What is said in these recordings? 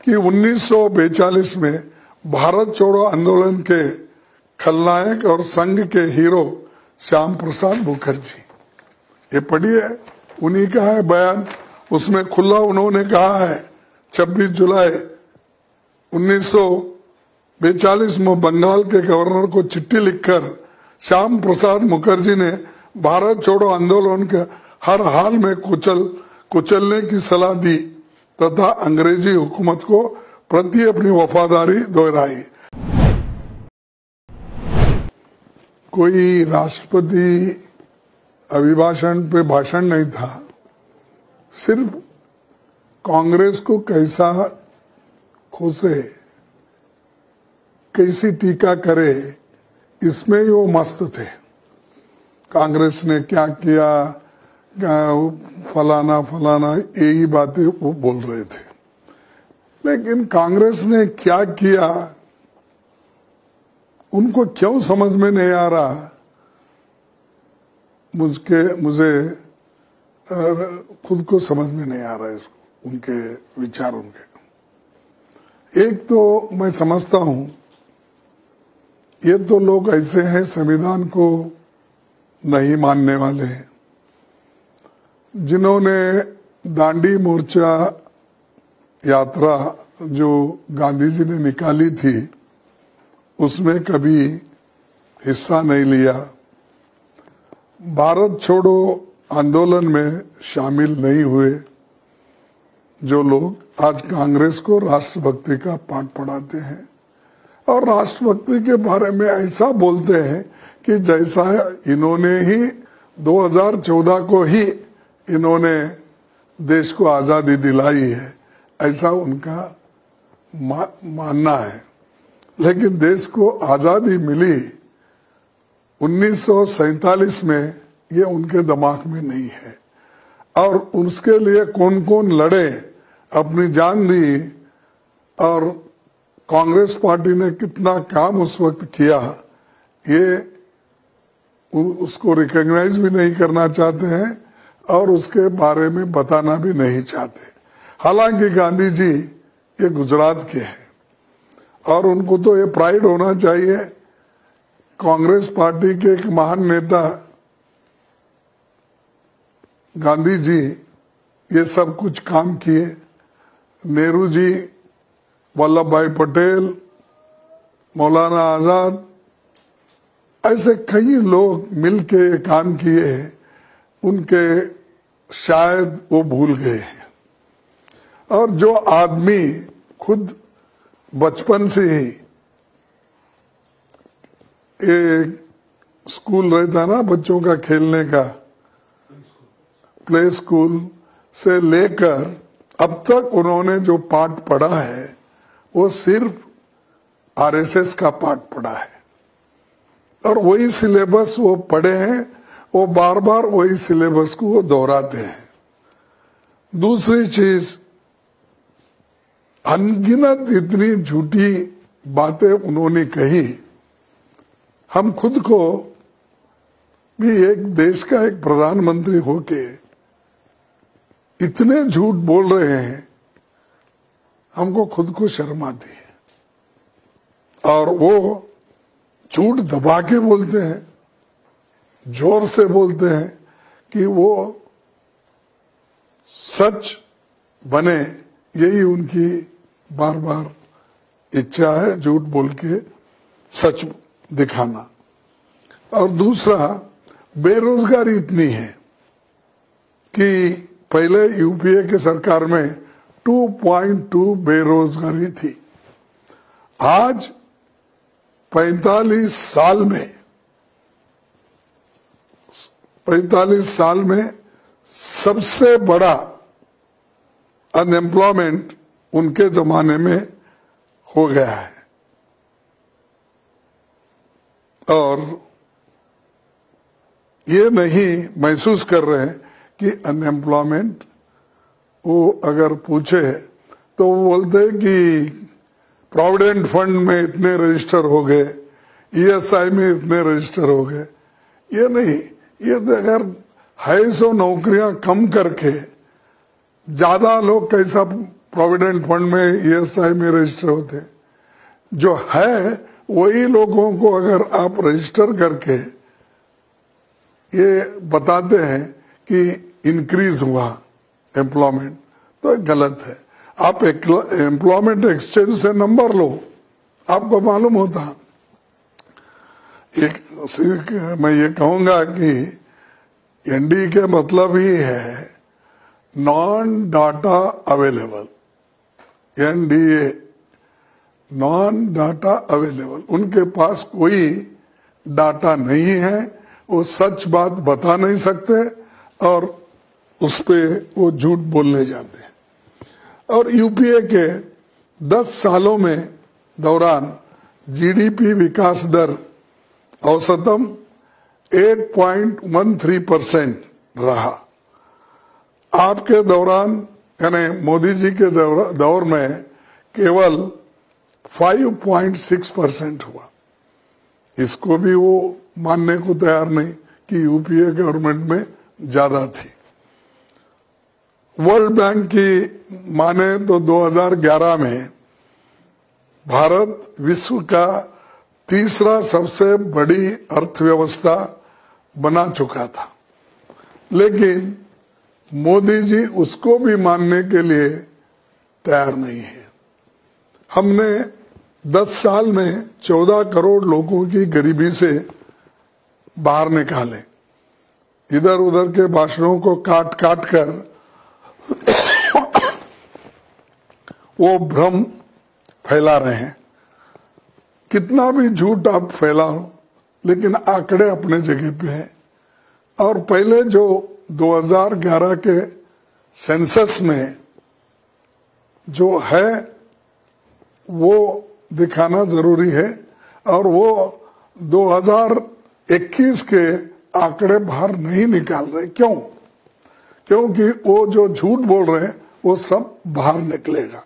कि 1942 में भारत छोड़ो आंदोलन के खलनायक और संघ के हीरो श्याम प्रसाद मुखर्जी, ये पढ़िए, उन्हीं का है बयान। उसमें खुला उन्होंने कहा है 26 जुलाई 1942 में बंगाल के गवर्नर को चिट्ठी लिखकर श्याम प्रसाद मुखर्जी ने भारत छोड़ो आंदोलन के हर हाल में कुचलने की सलाह दी तथा अंग्रेजी हुकूमत को प्रति अपनी वफादारी दोहराई। कोई राष्ट्रपति अभिभाषण पे भाषण नहीं था, सिर्फ कांग्रेस को कैसा खोसे, कैसी टीका करे, इसमें वो मस्त थे। कांग्रेस ने क्या किया, फलाना फलाना, यही बातें वो बोल रहे थे। लेकिन कांग्रेस ने क्या किया उनको क्यों समझ में नहीं आ रहा, मुझे खुद को समझ में नहीं आ रहा है इसको, उनके विचार। उनके एक तो मैं समझता हूं ये तो लोग ऐसे हैं संविधान को नहीं मानने वाले हैं, जिन्होंने दांडी मोर्चा यात्रा जो गांधी जी ने निकाली थी उसमें कभी हिस्सा नहीं लिया, भारत छोड़ो आंदोलन में शामिल नहीं हुए, जो लोग आज कांग्रेस को राष्ट्रभक्ति का पाठ पढ़ाते हैं और राष्ट्रभक्ति के बारे में ऐसा बोलते हैं कि जैसा इन्होंने ही 2014 को ही इन्होंने देश को आजादी दिलाई है, ऐसा उनका मानना है। लेकिन देश को आजादी मिली 1947 में, ये उनके दिमाग में नहीं है। और उसके लिए कौन कौन लड़े, अपनी जान दी, और कांग्रेस पार्टी ने कितना काम उस वक्त किया, ये उसको रिकॉग्नाइज भी नहीं करना चाहते हैं और उसके बारे में बताना भी नहीं चाहते। हालांकि गांधी जी ये गुजरात के हैं और उनको तो ये प्राइड होना चाहिए, कांग्रेस पार्टी के एक महान नेता गांधी जी ये सब कुछ काम किए। नेहरू जी, वल्लभ भाई पटेल, मौलाना आजाद, ऐसे कई लोग मिलके ये काम किए, उनके शायद वो भूल गए हैं। और जो आदमी खुद बचपन से ही एक स्कूल रहता ना बच्चों का खेलने का, प्ले स्कूल से लेकर अब तक उन्होंने जो पाठ पढ़ा है वो सिर्फ आरएसएस का पाठ पढ़ा है और वही सिलेबस वो पढ़े हैं, वो बार बार वही सिलेबस को वो दोहराते हैं। दूसरी चीज, अनगिनत इतनी झूठी बातें उन्होंने कही। हम खुद को भी एक देश का एक प्रधानमंत्री होके इतने झूठ बोल रहे हैं, हमको खुद को शर्म आती है। और वो झूठ दबा के बोलते हैं, जोर से बोलते हैं कि वो सच बने, यही उनकी बार बार इच्छा है, झूठ बोल के सच दिखाना। और दूसरा, बेरोजगारी इतनी है कि पहले यूपीए के सरकार में 2.2 बेरोजगारी थी, आज 45 साल में सबसे बड़ा अनएम्प्लॉयमेंट उनके जमाने में हो गया है। और ये नहीं महसूस कर रहे हैं कि अनएम्प्लॉयमेंट, वो अगर पूछे तो वो बोलते हैं कि प्रोविडेंट फंड में इतने रजिस्टर हो गए, ईएसआई में इतने रजिस्टर हो गए। ये नहीं, ये तो अगर है सो नौकरियां कम करके ज्यादा लोग कैसा प्रोविडेंट फंड में, ईएसआई में रजिस्टर होते हैं। जो है वही लोगों को अगर आप रजिस्टर करके ये बताते हैं कि इंक्रीज हुआ एम्प्लॉयमेंट, तो ये गलत है। आप एम्प्लॉयमेंट एक्सचेंज से नंबर लो, आपको मालूम होता। मैं ये कहूंगा कि एनडी के मतलब ही है non data available, NDA, non data available. उनके पास कोई डाटा नहीं है, वो सच बात बता नहीं सकते और उस पे वो झूठ बोलने जाते हैं। और यूपीए के 10 सालों में दौरान जीडीपी विकास दर औसतम 8.13% रहा। आपके दौरान यानी मोदी जी के दौर में केवल 5.6% हुआ। इसको भी वो मानने को तैयार नहीं कि यूपीए गवर्नमेंट में ज्यादा थी। वर्ल्ड बैंक की माने तो 2011 में भारत विश्व का तीसरा सबसे बड़ी अर्थव्यवस्था बना चुका था, लेकिन मोदी जी उसको भी मानने के लिए तैयार नहीं है। हमने 10 साल में 14 करोड़ लोगों की गरीबी से बाहर निकाले। इधर उधर के भाषणों को काट काट कर वो भ्रम फैला रहे हैं। कितना भी झूठ आप फैलाओ, लेकिन आंकड़े अपने जगह पे हैं। और पहले जो 2011 के सेंसस में जो है वो दिखाना जरूरी है, और वो 2021 के आंकड़े बाहर नहीं निकाल रहे। क्यों? क्योंकि वो जो झूठ बोल रहे हैं वो सब बाहर निकलेगा।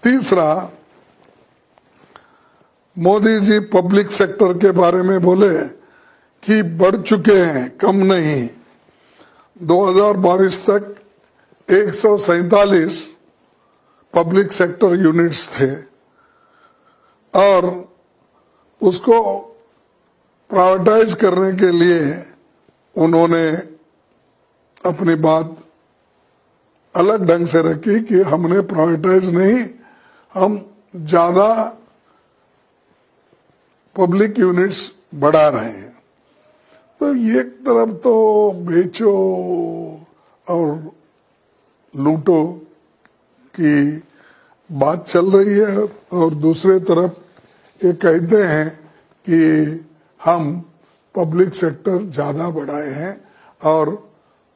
तीसरा, मोदी जी पब्लिक सेक्टर के बारे में बोले कि बढ़ चुके हैं, कम नहीं। 2022 तक 147 पब्लिक सेक्टर यूनिट्स थे और उसको प्राइवेटाइज करने के लिए उन्होंने अपनी बात अलग ढंग से रखी कि हमने प्राइवेटाइज नहीं, हम ज्यादा पब्लिक यूनिट्स बढ़ा रहे हैं। तो एक तरफ तो बेचो और लूटो की बात चल रही है, और दूसरे तरफ ये कहते हैं कि हम पब्लिक सेक्टर ज्यादा बढ़ाए हैं, और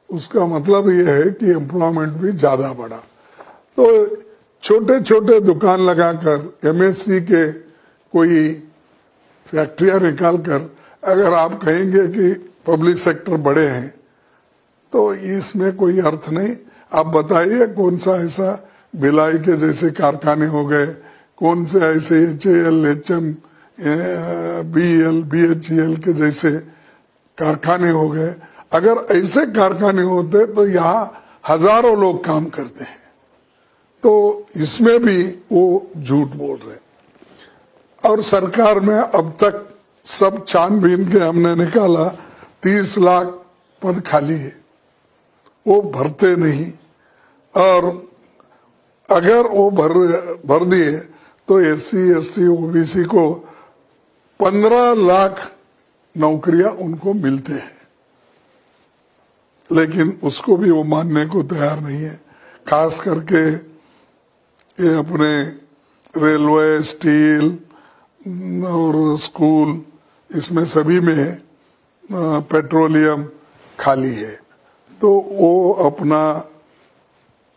उसका मतलब ये है कि एम्प्लॉयमेंट भी ज्यादा बढ़ा। तो छोटे छोटे दुकान लगाकर एमएससी के कोई फैक्ट्रियां निकालकर अगर आप कहेंगे कि पब्लिक सेक्टर बड़े हैं, तो इसमें कोई अर्थ नहीं। आप बताइए कौन सा ऐसा भिलाई के जैसे कारखाने हो गए, कौन से ऐसे HAL, HM, BEL, BHEL के जैसे कारखाने हो गए। अगर ऐसे कारखाने होते तो यहाँ हजारों लोग काम करते हैं। तो इसमें भी वो झूठ बोल रहे हैं। और सरकार में अब तक सब छानबीन के हमने निकाला 30 लाख पद खाली है, वो भरते नहीं। और अगर वो भर दिए तो SC, ST, OBC को 15 लाख नौकरियां उनको मिलते हैं, लेकिन उसको भी वो मानने को तैयार नहीं है। खास करके ये अपने रेलवे, स्टील और स्कूल, इसमें सभी में पेट्रोलियम खाली है। तो वो अपना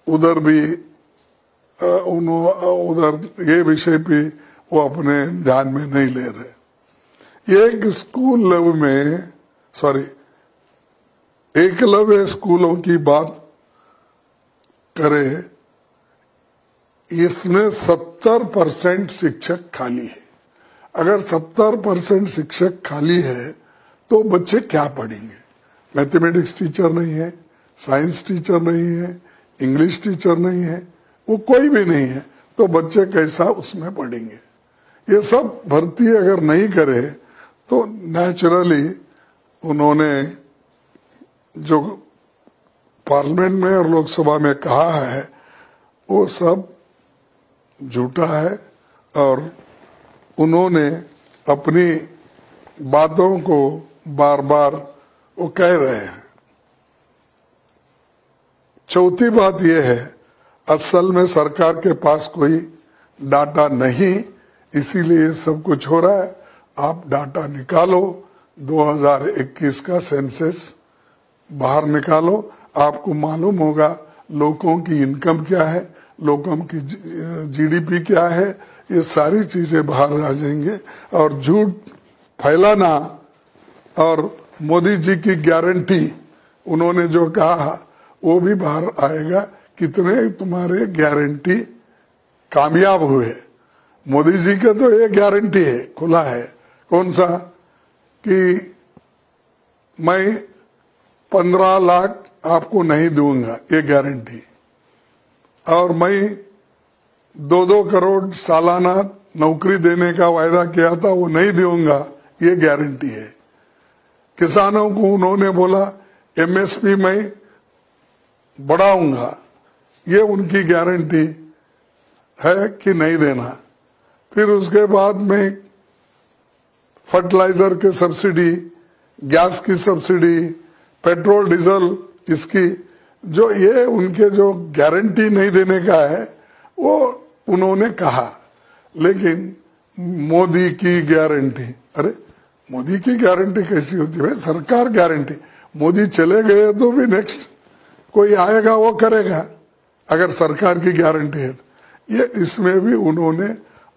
उधर भी उधर ये विषय पे वो अपने ध्यान में नहीं ले रहे। एक स्कूल लेवल में एकलव्य स्कूलों की बात करें, इसमें 70% शिक्षक खाली है। अगर 70% शिक्षक खाली है तो बच्चे क्या पढ़ेंगे? मैथमेटिक्स टीचर नहीं है, साइंस टीचर नहीं है, इंग्लिश टीचर नहीं है, वो कोई भी नहीं है, तो बच्चे कैसा उसमें पढ़ेंगे। ये सब भर्ती अगर नहीं करे तो नेचुरली उन्होंने जो पार्लियामेंट में और लोकसभा में कहा है वो सब झूठा है, और उन्होंने अपनी बातों को बार बार वो कह रहे हैं। चौथी बात यह है, असल में सरकार के पास कोई डाटा नहीं, इसीलिए सब कुछ हो रहा है। आप डाटा निकालो, 2021 का सेंसस बाहर निकालो, आपको मालूम होगा लोगों की इनकम क्या है, लोगों की जीडीपी क्या है, ये सारी चीजें बाहर आ जाएंगे। और झूठ फैलाना और मोदी जी की गारंटी उन्होंने जो कहा वो भी बाहर आएगा, कितने तुम्हारे गारंटी कामयाब हुए। मोदी जी का तो ये गारंटी है, खुला है, कौन सा, कि मैं 15 लाख आपको नहीं दूंगा, ये गारंटी, और मैं 2-2 करोड़ सालाना नौकरी देने का वायदा किया था वो नहीं दूंगा, ये गारंटी है। किसानों को उन्होंने बोला एमएसपी में बढ़ाऊंगा, ये उनकी गारंटी है कि नहीं देना। फिर उसके बाद में फर्टिलाइजर की सब्सिडी, गैस की सब्सिडी, पेट्रोल डीजल, इसकी जो ये उनके जो गारंटी नहीं देने का है वो उन्होंने कहा। लेकिन मोदी की गारंटी, अरे मोदी की गारंटी कैसी होती है? सरकार गारंटी, मोदी चले गए तो भी नेक्स्ट कोई आएगा वो करेगा, अगर सरकार की गारंटी है तो। ये इसमें भी उन्होंने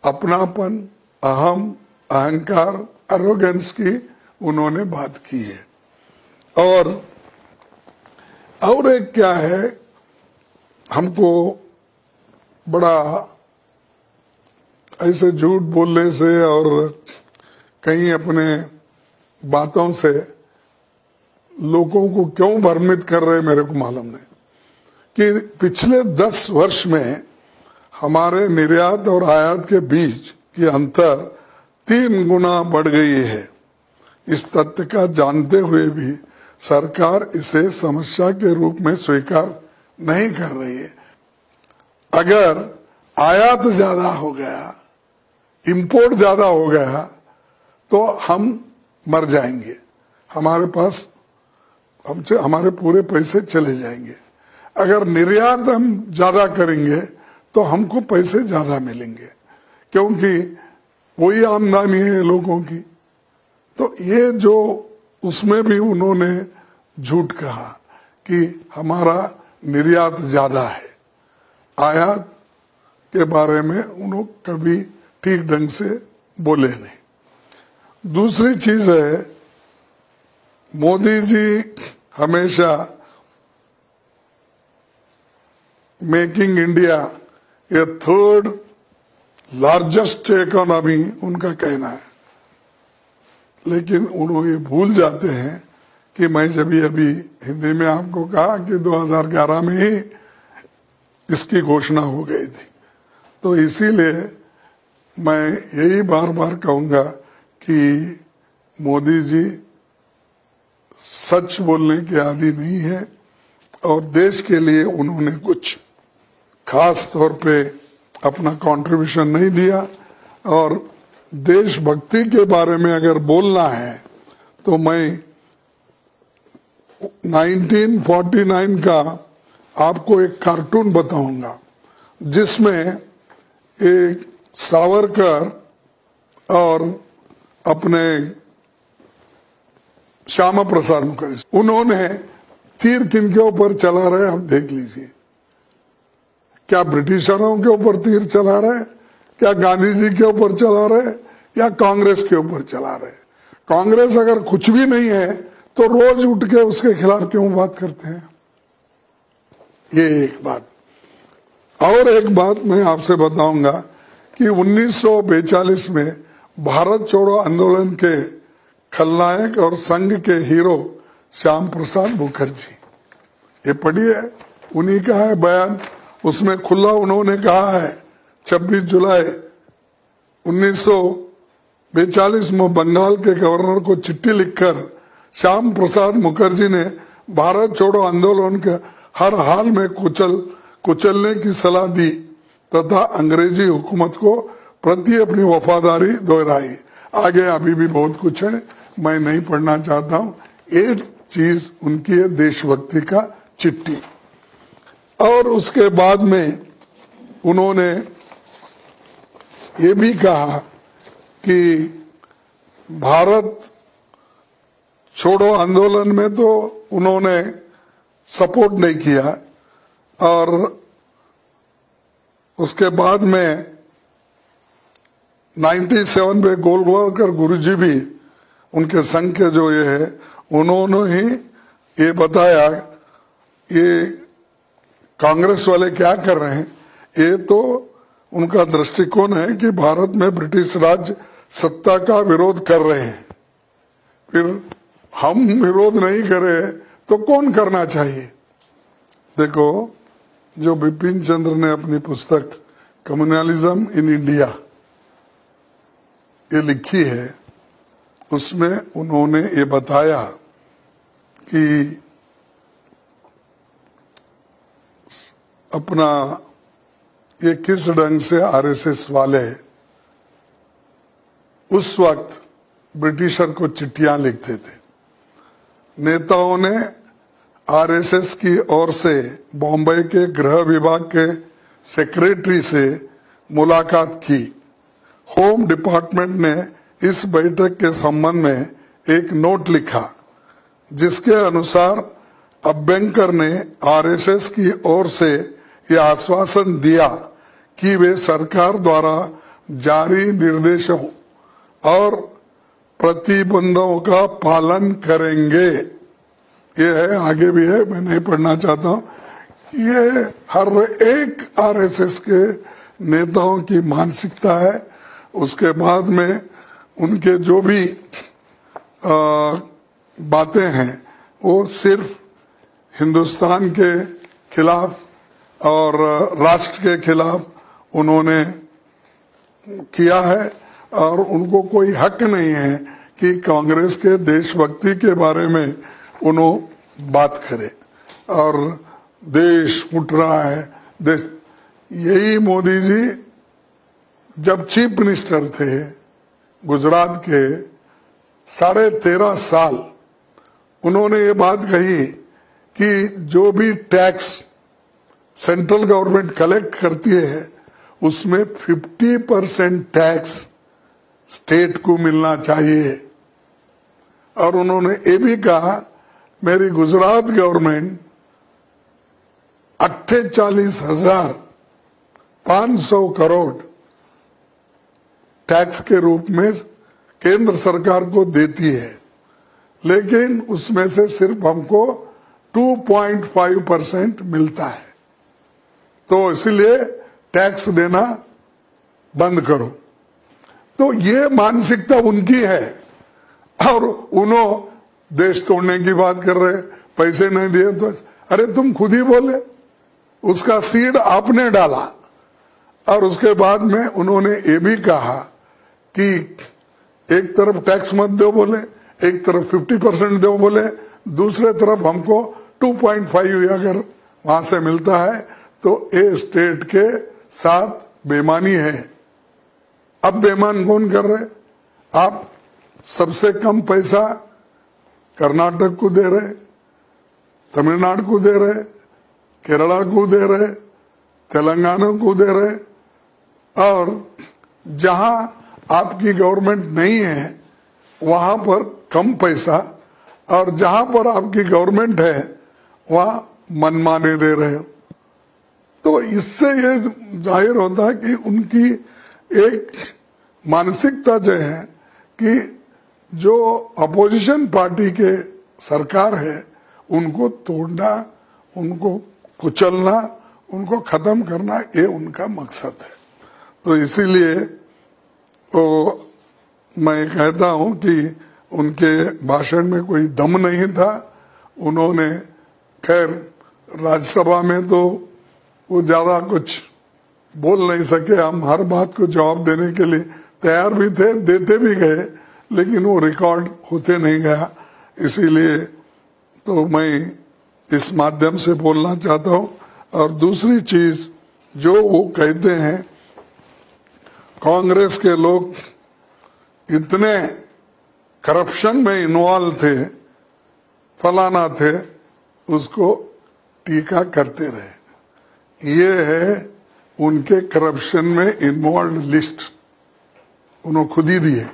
अपनापन, अहंकार, एरोगेंस की उन्होंने बात की है। और एक क्या है, हमको बड़ा ऐसे झूठ बोलने से और कहीं अपने बातों से लोगों को क्यों भ्रमित कर रहे मेरे को मालूम नहीं, कि पिछले 10 वर्ष में हमारे निर्यात और आयात के बीच की अंतर 3 गुना बढ़ गई है। इस तथ्य का जानते हुए भी सरकार इसे समस्या के रूप में स्वीकार नहीं कर रही है। अगर आयात ज्यादा हो गया, इंपोर्ट ज्यादा हो गया, तो हम मर जाएंगे, हमारे पास हमारे पूरे पैसे चले जाएंगे। अगर निर्यात हम ज्यादा करेंगे तो हमको पैसे ज्यादा मिलेंगे, क्योंकि वही आमदनी है लोगों की। तो ये जो उसमें भी उन्होंने झूठ कहा कि हमारा निर्यात ज्यादा है, आयात के बारे में उन्होंने कभी ठीक ढंग से बोले नहीं। दूसरी चीज है, मोदी जी हमेशा मेकिंग इंडिया ये 3rd लार्जेस्ट इकोनॉमी उनका कहना है, लेकिन उन्होंने ये भूल जाते हैं कि मैं जब अभी हिंदी में आपको कहा कि 2011 में ही इसकी घोषणा हो गई थी। तो इसीलिए मैं यही बार बार कहूंगा कि मोदी जी सच बोलने के आदी नहीं है, और देश के लिए उन्होंने कुछ खास तौर पे अपना कंट्रीब्यूशन नहीं दिया। और देशभक्ति के बारे में अगर बोलना है तो मैं 1949 का आपको एक कार्टून बताऊंगा, जिसमें एक सावरकर और अपने श्यामा प्रसाद मुखर्जी, उन्होंने तीर किनके ऊपर चला रहे आप देख लीजिए। क्या ब्रिटिशरों के ऊपर तीर चला रहे, क्या गांधी जी के ऊपर चला रहे, या कांग्रेस के ऊपर चला रहे? कांग्रेस अगर कुछ भी नहीं है तो रोज उठ के उसके खिलाफ क्यों बात करते हैं? ये एक बात। और एक बात मैं आपसे बताऊंगा कि 1942 में भारत छोड़ो आंदोलन के खलनायक और संघ के हीरो श्याम प्रसाद मुखर्जी, ये पढ़िए, उन्हीं का है बयान। उसमें खुला उन्होंने कहा है 26 जुलाई 1942 में बंगाल के गवर्नर को चिट्ठी लिखकर श्याम प्रसाद मुखर्जी ने भारत छोड़ो आंदोलन के हर हाल में कुचलने की सलाह दी तथा अंग्रेजी हुकूमत को प्रति अपनी वफादारी दोहराई। आगे अभी भी बहुत कुछ है, मैं नहीं पढ़ना चाहता हूँ। एक चीज उनकी है देशभक्ति का चिट्ठी। और उसके बाद में उन्होंने ये भी कहा कि भारत छोड़ो आंदोलन में तो उन्होंने सपोर्ट नहीं किया, और उसके बाद में 97 में गोलवलकर गुरुजी भी उनके संघ के जो ये है उन्होंने ही ये बताया ये कांग्रेस वाले क्या कर रहे हैं। ये तो उनका दृष्टिकोण है कि भारत में ब्रिटिश राज सत्ता का विरोध कर रहे हैं, फिर हम विरोध नहीं करें तो कौन करना चाहिए। देखो, जो बिपिन चंद्र ने अपनी पुस्तक कम्युनलिज्म इन इंडिया ये लिखी है, उसमें उन्होंने ये बताया कि अपना ये किस ढंग से आरएसएस वाले उस वक्त ब्रिटिशर को चिट्ठियां लिखते थे। नेताओं ने आरएसएस की ओर से बॉम्बे के गृह विभाग के सेक्रेटरी से मुलाकात की। होम डिपार्टमेंट ने इस बैठक के संबंध में एक नोट लिखा, जिसके अनुसार अभ्यंकर ने आरएसएस की ओर से यह आश्वासन दिया कि वे सरकार द्वारा जारी निर्देशों और प्रतिबंधों का पालन करेंगे। ये है, आगे भी है, मैं नहीं पढ़ना चाहता हूँ। ये हर एक आरएसएस के नेताओं की मानसिकता है। उसके बाद में उनके जो भी बातें हैं वो सिर्फ हिंदुस्तान के खिलाफ और राष्ट्र के खिलाफ उन्होंने किया है, और उनको कोई हक नहीं है कि कांग्रेस के देशभक्ति के बारे में उन्होंने बात करे। और देश उठ रहा है, देश, यही मोदी जी जब चीफ मिनिस्टर थे गुजरात के 13.5 साल, उन्होंने ये बात कही कि जो भी टैक्स सेंट्रल गवर्नमेंट कलेक्ट करती है उसमें 50% टैक्स स्टेट को मिलना चाहिए। और उन्होंने ये भी कहा मेरी गुजरात गवर्नमेंट 48,500 करोड़ टैक्स के रूप में केंद्र सरकार को देती है, लेकिन उसमें से सिर्फ हमको 2.5% मिलता है, तो इसलिए टैक्स देना बंद करो। तो ये मानसिकता उनकी है, और उन्होंने देश तोड़ने की बात कर रहे, पैसे नहीं दिए तो अरे तुम खुद ही बोले, उसका सीड आपने डाला। और उसके बाद में उन्होंने ये भी कहा कि एक तरफ टैक्स मत दो बोले, एक तरफ 50% दो बोले, दूसरे तरफ हमको 2.5 अगर वहां से मिलता है तो ये स्टेट के साथ बेईमानी है। अब बेईमान कौन कर रहे? आप सबसे कम पैसा कर्नाटक को दे रहे, तमिलनाडु को दे रहे, केरला को दे रहे, तेलंगाना को दे रहे, और जहां आपकी गवर्नमेंट नहीं है वहां पर कम पैसा, और जहां पर आपकी गवर्नमेंट है वहां मनमाने दे रहे हो। तो इससे ये जाहिर होता है कि उनकी एक मानसिकता जो है कि जो अपोजिशन पार्टी के सरकार है उनको तोड़ना, उनको कुचलना, उनको खत्म करना, ये उनका मकसद है। तो इसीलिए तो मैं कहता हूं कि उनके भाषण में कोई दम नहीं था। उन्होंने खैर राज्यसभा में तो वो ज्यादा कुछ बोल नहीं सके। हम हर बात को जवाब देने के लिए तैयार भी थे, देते भी गए, लेकिन वो रिकॉर्ड होते नहीं गया। इसीलिए तो मैं इस माध्यम से बोलना चाहता हूं। और दूसरी चीज जो वो कहते हैं, कांग्रेस के लोग इतने करप्शन में इन्वॉल्व थे, फलाना थे, उसको टीका करते रहे। ये है उनके करप्शन में इन्वॉल्व लिस्ट, उन्होंने खुद ही दी है,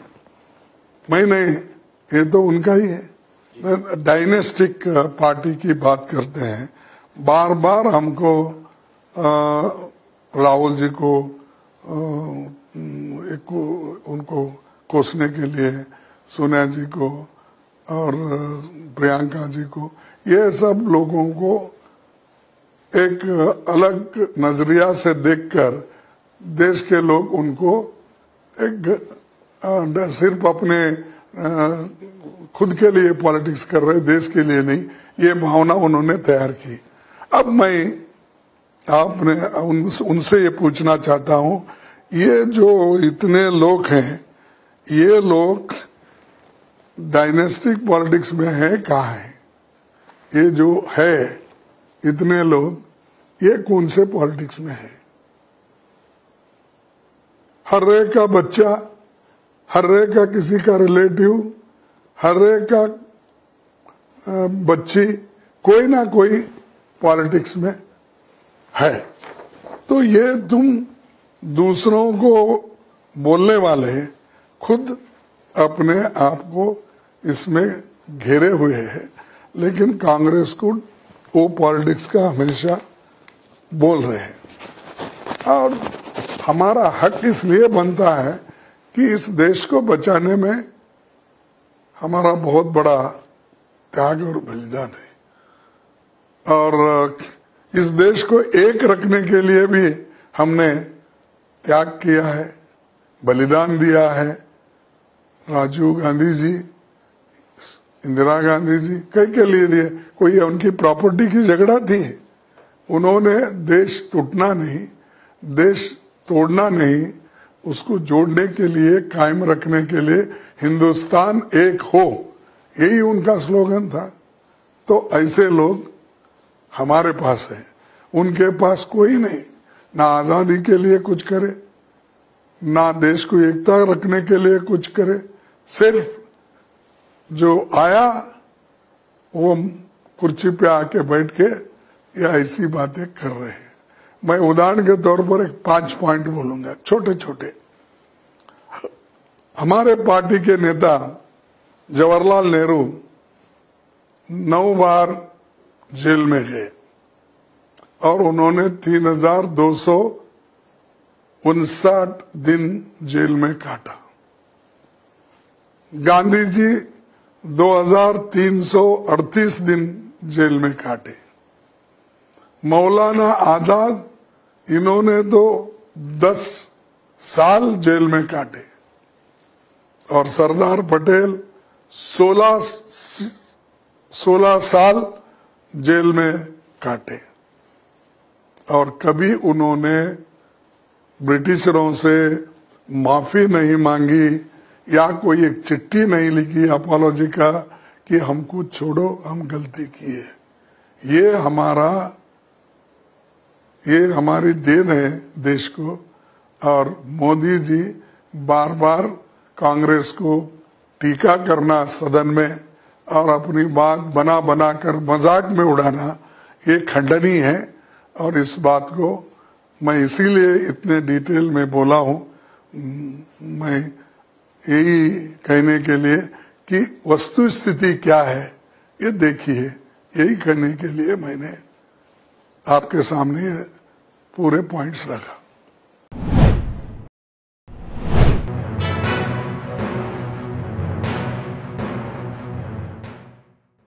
मैं नहीं, ये तो उनका ही है। डायनेस्टिक पार्टी की बात करते हैं, बार बार हमको राहुल जी को उनको कोसने के लिए, सोनिया जी को और प्रियंका जी को, ये सब लोगों को एक अलग नजरिया से देखकर देश के लोग उनको एक सिर्फ अपने खुद के लिए पॉलिटिक्स कर रहे, देश के लिए नहीं, ये भावना उन्होंने तैयार की। अब मैं उनसे ये पूछना चाहता हूं, ये जो इतने लोग हैं, ये लोग डायनेस्टिक पॉलिटिक्स में है कहाँ है? ये जो है इतने लोग, ये कौन से पॉलिटिक्स में है? हर एक का बच्चा, हर एक का किसी का रिलेटिव, हर एक का बच्ची, कोई ना कोई पॉलिटिक्स में है। तो ये तुम दूसरों को बोलने वाले खुद अपने आप को इसमें घेरे हुए हैं, लेकिन कांग्रेस को वो पॉलिटिक्स का हमेशा बोल रहे हैं। और हमारा हक इसलिए बनता है कि इस देश को बचाने में हमारा बहुत बड़ा त्याग और बलिदान है, और इस देश को एक रखने के लिए भी हमने त्याग किया है, बलिदान दिया है। राजीव गांधी जी, इंदिरा गांधी जी, कई के लिए दिए। कोई उनकी प्रॉपर्टी की झगड़ा थी, उन्होंने देश टूटना नहीं, देश तोड़ना नहीं, उसको जोड़ने के लिए, कायम रखने के लिए हिंदुस्तान एक हो, यही उनका स्लोगन था। तो ऐसे लोग हमारे पास हैं, उनके पास कोई नहीं, ना आजादी के लिए कुछ करे, ना देश को एकता रखने के लिए कुछ करे, सिर्फ जो आया वो कुर्सी पे आके बैठ के या ऐसी बातें कर रहे हैं। मैं उदाहरण के तौर पर एक 5 पॉइंट बोलूंगा, छोटे छोटे। हमारे पार्टी के नेता जवाहरलाल नेहरू 9 बार जेल में गए और उन्होंने 3259 दिन जेल में काटा। गांधी जी 2338 दिन जेल में काटे। मौलाना आजाद, इन्होंने तो 10 साल जेल में काटे, और सरदार पटेल 16 साल जेल में काटे। और कभी उन्होंने ब्रिटिशरों से माफी नहीं मांगी या कोई एक चिट्ठी नहीं लिखी अपोलॉजी का कि हमको छोड़ो, हम गलती किए। ये हमारी देन है देश को। और मोदी जी बार बार कांग्रेस को टीका करना सदन में और अपनी बात बना बना कर मजाक में उड़ाना, ये खंडनीय है। और इस बात को मैं इसीलिए इतने डिटेल में बोला हूं, मैं यही कहने के लिए कि वस्तु स्थिति क्या है ये देखिए, यही कहने के लिए मैंने आपके सामने पूरे पॉइंट्स रखा।